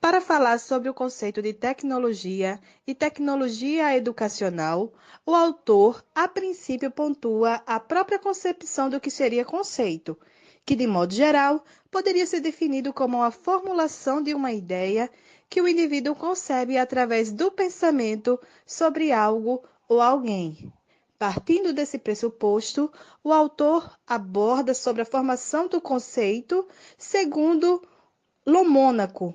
Para falar sobre o conceito de tecnologia e tecnologia educacional, o autor, a princípio, pontua a própria concepção do que seria conceito, que, de modo geral, poderia ser definido como a formulação de uma ideia que o indivíduo concebe através do pensamento sobre algo ou alguém. Partindo desse pressuposto, o autor aborda sobre a formação do conceito segundo Lomônaco,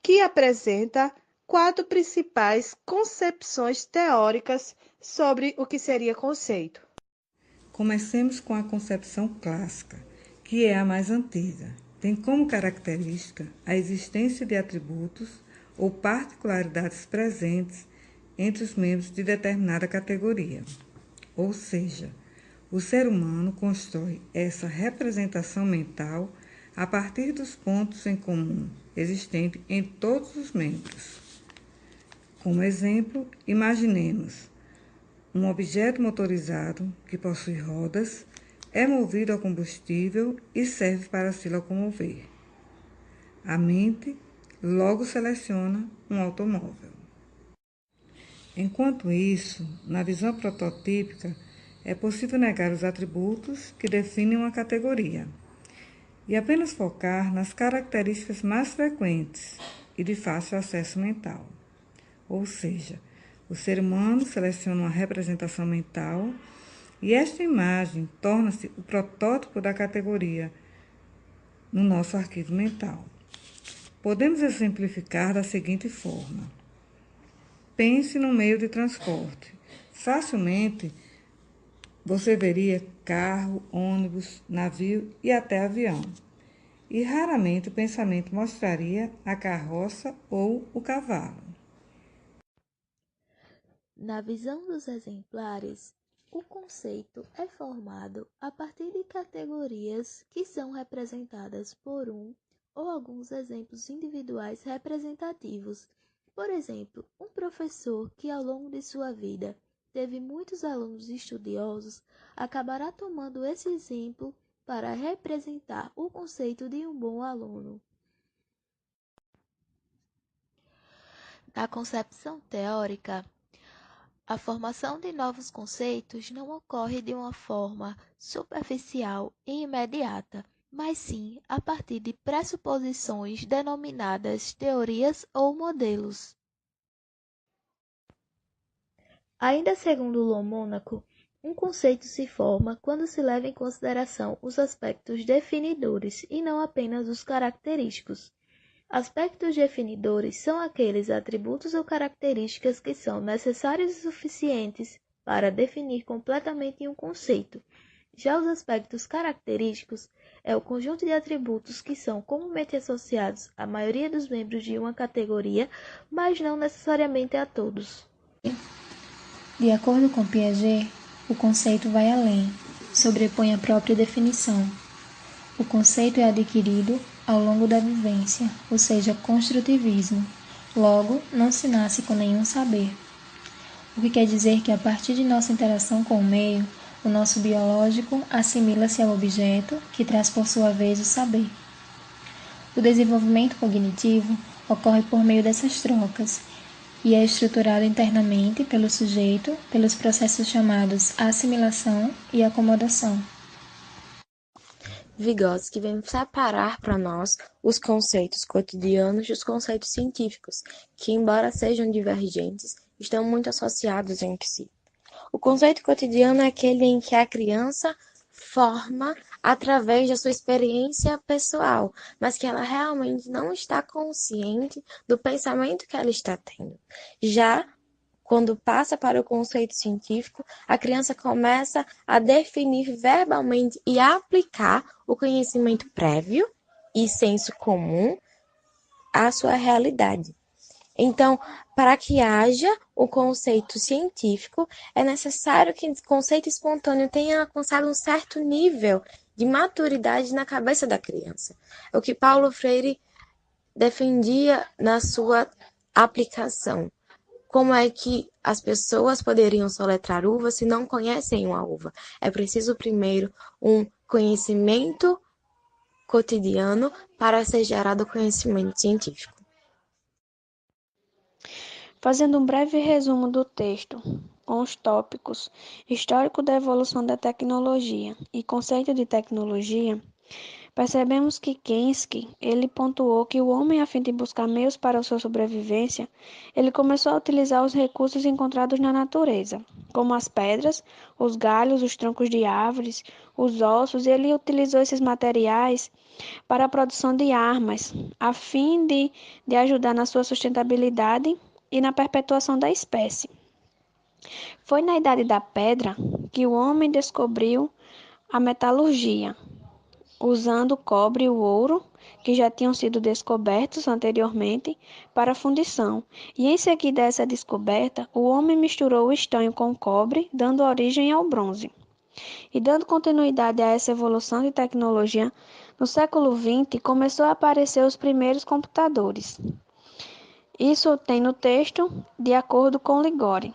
que apresenta 4 principais concepções teóricas sobre o que seria conceito. Comecemos com a concepção clássica, que é a mais antiga. Tem como característica a existência de atributos ou particularidades presentes entre os membros de determinada categoria. Ou seja, o ser humano constrói essa representação mental a partir dos pontos em comum existentes em todos os membros. Como exemplo, imaginemos um objeto motorizado que possui rodas, é movido a combustível e serve para se locomover. A mente logo seleciona um automóvel. Enquanto isso, na visão prototípica, é possível negar os atributos que definem uma categoria e apenas focar nas características mais frequentes e de fácil acesso mental. Ou seja, o ser humano seleciona uma representação mental e esta imagem torna-se o protótipo da categoria no nosso arquivo mental. Podemos exemplificar da seguinte forma. Pense no meio de transporte. Facilmente você veria carro, ônibus, navio e até avião. E raramente o pensamento mostraria a carroça ou o cavalo. Na visão dos exemplares, o conceito é formado a partir de categorias que são representadas por um ou alguns exemplos individuais representativos. Por exemplo, um professor que ao longo de sua vida teve muitos alunos estudiosos acabará tomando esse exemplo para representar o conceito de um bom aluno. Na concepção teórica, a formação de novos conceitos não ocorre de uma forma superficial e imediata, mas sim a partir de pressuposições denominadas teorias ou modelos. Ainda segundo Lomônaco, um conceito se forma quando se leva em consideração os aspectos definidores e não apenas os característicos. Aspectos definidores são aqueles atributos ou características que são necessários e suficientes para definir completamente um conceito. Já os aspectos característicos é o conjunto de atributos que são comumente associados à maioria dos membros de uma categoria, mas não necessariamente a todos. De acordo com Piaget, o conceito vai além, sobrepõe a própria definição. O conceito é adquirido ao longo da vivência, ou seja, construtivismo. Logo, não se nasce com nenhum saber. O que quer dizer que a partir de nossa interação com o meio, o nosso biológico assimila-se ao objeto, que traz por sua vez o saber. O desenvolvimento cognitivo ocorre por meio dessas trocas e é estruturado internamente pelo sujeito pelos processos chamados assimilação e acomodação. Vygotsky vem separar para nós os conceitos cotidianos dos conceitos científicos, que, embora sejam divergentes, estão muito associados entre si. O conceito cotidiano é aquele em que a criança forma através da sua experiência pessoal, mas que ela realmente não está consciente do pensamento que ela está tendo. Já quando passa para o conceito científico, a criança começa a definir verbalmente e aplicar o conhecimento prévio e senso comum à sua realidade. Então, para que haja o conceito científico, é necessário que o conceito espontâneo tenha alcançado um certo nível de maturidade na cabeça da criança. É o que Paulo Freire defendia na sua aplicação. Como é que as pessoas poderiam soletrar uva se não conhecem uma uva? É preciso primeiro um conhecimento cotidiano para ser gerado conhecimento científico. Fazendo um breve resumo do texto, com os tópicos histórico da evolução da tecnologia e conceito de tecnologia, percebemos que Kensky, ele pontuou que o homem, a fim de buscar meios para a sua sobrevivência, ele começou a utilizar os recursos encontrados na natureza, como as pedras, os galhos, os troncos de árvores, os ossos, e ele utilizou esses materiais para a produção de armas, a fim de ajudar na sua sustentabilidade e na perpetuação da espécie. Foi na Idade da Pedra que o homem descobriu a metalurgia, usando o cobre e o ouro, que já tinham sido descobertos anteriormente, para a fundição. E em seguida a essa descoberta, o homem misturou o estanho com o cobre, dando origem ao bronze. E dando continuidade a essa evolução de tecnologia, no século XX começou a aparecer os primeiros computadores. Isso tem no texto, de acordo com Ligori.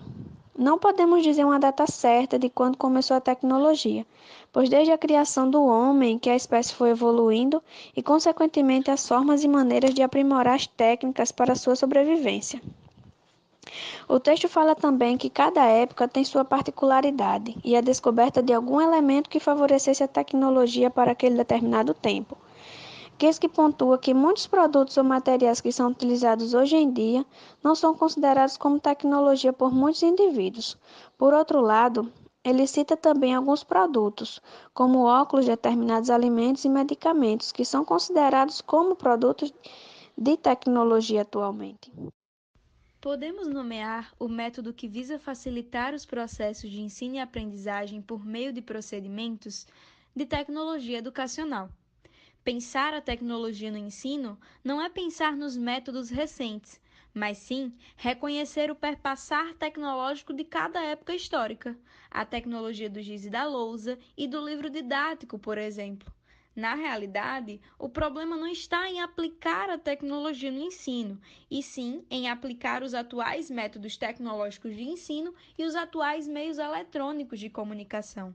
Não podemos dizer uma data certa de quando começou a tecnologia, pois desde a criação do homem que a espécie foi evoluindo e, consequentemente, as formas e maneiras de aprimorar as técnicas para a sua sobrevivência. O texto fala também que cada época tem sua particularidade e a descoberta de algum elemento que favorecesse a tecnologia para aquele determinado tempo. Kinsky pontua que muitos produtos ou materiais que são utilizados hoje em dia não são considerados como tecnologia por muitos indivíduos. Por outro lado, ele cita também alguns produtos, como óculos, determinados alimentos e medicamentos, que são considerados como produtos de tecnologia atualmente. Podemos nomear o método que visa facilitar os processos de ensino e aprendizagem por meio de procedimentos de tecnologia educacional. Pensar a tecnologia no ensino não é pensar nos métodos recentes, mas sim reconhecer o perpassar tecnológico de cada época histórica, a tecnologia do giz e da lousa e do livro didático, por exemplo. Na realidade, o problema não está em aplicar a tecnologia no ensino, e sim em aplicar os atuais métodos tecnológicos de ensino e os atuais meios eletrônicos de comunicação.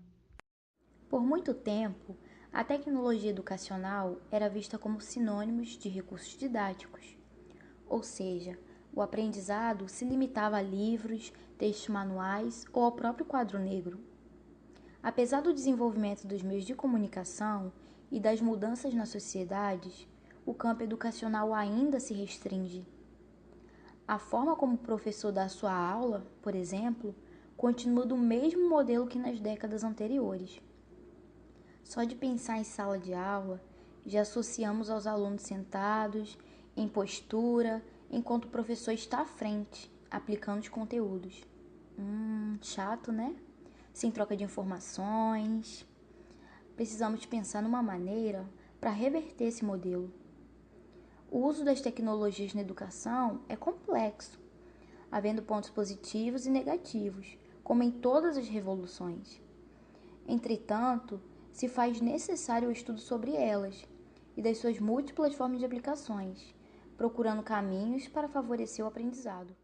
Por muito tempo, a tecnologia educacional era vista como sinônimos de recursos didáticos, ou seja, o aprendizado se limitava a livros, textos manuais ou ao próprio quadro negro. Apesar do desenvolvimento dos meios de comunicação e das mudanças nas sociedades, o campo educacional ainda se restringe. A forma como o professor dá sua aula, por exemplo, continua do mesmo modelo que nas décadas anteriores. Só de pensar em sala de aula, já associamos aos alunos sentados, em postura, enquanto o professor está à frente, aplicando os conteúdos. Chato, né? Sem troca de informações. Precisamos pensar numa maneira para reverter esse modelo. O uso das tecnologias na educação é complexo, havendo pontos positivos e negativos, como em todas as revoluções. Entretanto, se faz necessário o estudo sobre elas e das suas múltiplas formas de aplicações, procurando caminhos para favorecer o aprendizado.